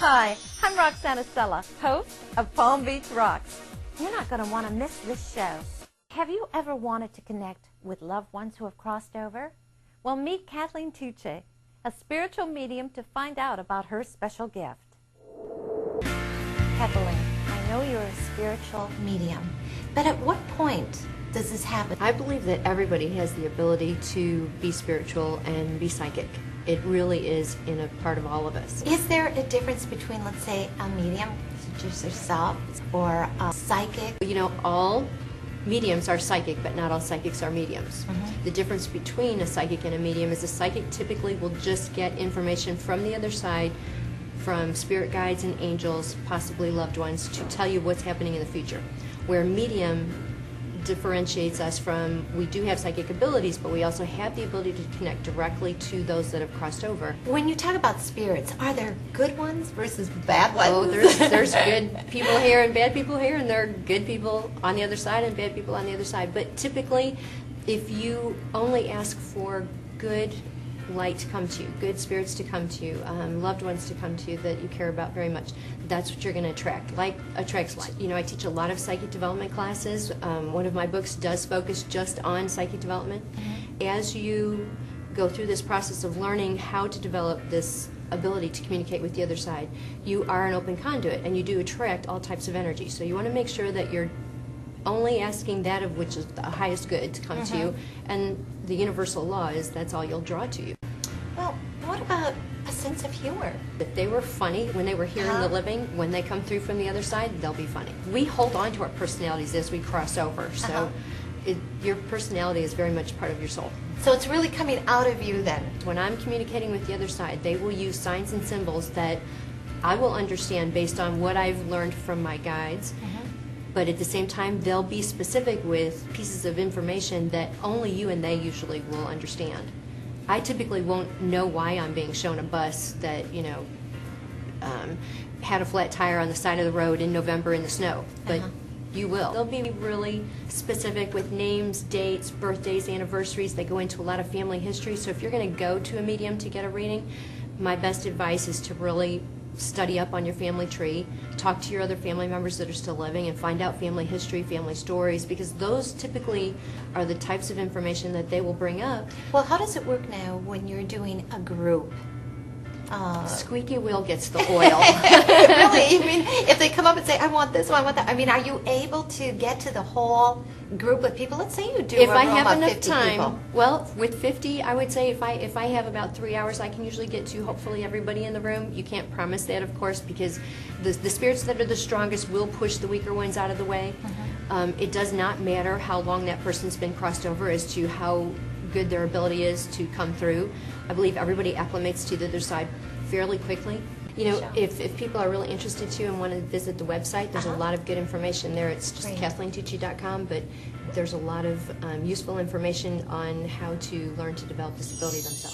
Hi, I'm Roxanna Cella, host of Palm Beach Rox. You're not going to want to miss this show. Have you ever wanted to connect with loved ones who have crossed over? Well, meet Kathleen Tucci, a spiritual medium, to find out about her special gift. Kathleen, I know you're a spiritual medium, but at what point does this happen? I believe that everybody has the ability to be spiritual and be psychic. It really is in a part of all of us. Is there a difference between, let's say, a medium, such as yourself, or a psychic? You know, all mediums are psychic, but not all psychics are mediums. The difference between a psychic and a medium is a psychic typically will just get information from the other side, from spirit guides and angels, possibly loved ones, to tell you what's happening in the future. Where a medium differentiates us from, we do have psychic abilities, but we also have the ability to connect directly to those that have crossed over. When you talk about spirits, are there good ones versus bad ones? Oh, there's good people here and bad people here, and there are good people on the other side and bad people on the other side. But typically, if you only ask for good light to come to you, good spirits to come to you, loved ones to come to you that you care about very much, that's what you're going to attract. Like attracts like. You know, I teach a lot of psychic development classes. One of my books does focus just on psychic development. As you go through this process of learning how to develop this ability to communicate with the other side, you are an open conduit, and you do attract all types of energy. So you want to make sure that you're only asking that of which is the highest good to come to you, and the universal law is that's all you'll draw to you. Well, what about a sense of humor? If they were funny when they were here in the living, when they come through from the other side, they'll be funny. We hold on to our personalities as we cross over, so your personality is very much part of your soul. So it's really coming out of you then? When I'm communicating with the other side, they will use signs and symbols that I will understand based on what I've learned from my guides. But at the same time, they'll be specific with pieces of information that only you and they usually will understand. I typically won't know why I'm being shown a bus that, you know, had a flat tire on the side of the road in November in the snow, but you will. They'll be really specific with names, dates, birthdays, anniversaries. They go into a lot of family history. So if you're going to go to a medium to get a reading, my best advice is to really study up on your family tree, talk to your other family members that are still living, and find out family history, family stories, because those typically are the types of information that they will bring up. Well, how does it work now when you're doing a group? Squeaky wheel gets the oil. Really? I mean, if they come up and say, I want this one, I want that, I mean, are you able to get to the whole group of people? Let's say you do if a I room have of enough 50 time, people. well, with 50, I would say if I have about 3 hours, I can usually get to hopefully everybody in the room. You can't promise that, of course, because the spirits that are the strongest will push the weaker ones out of the way. It does not matter how long that person's been crossed over as to how good their ability is to come through. I believe everybody acclimates to the other side fairly quickly. You know, if people are really interested to and want to visit the website, there's a lot of good information there. It's just KathleenTucci.com, but there's a lot of useful information on how to learn to develop this ability themselves.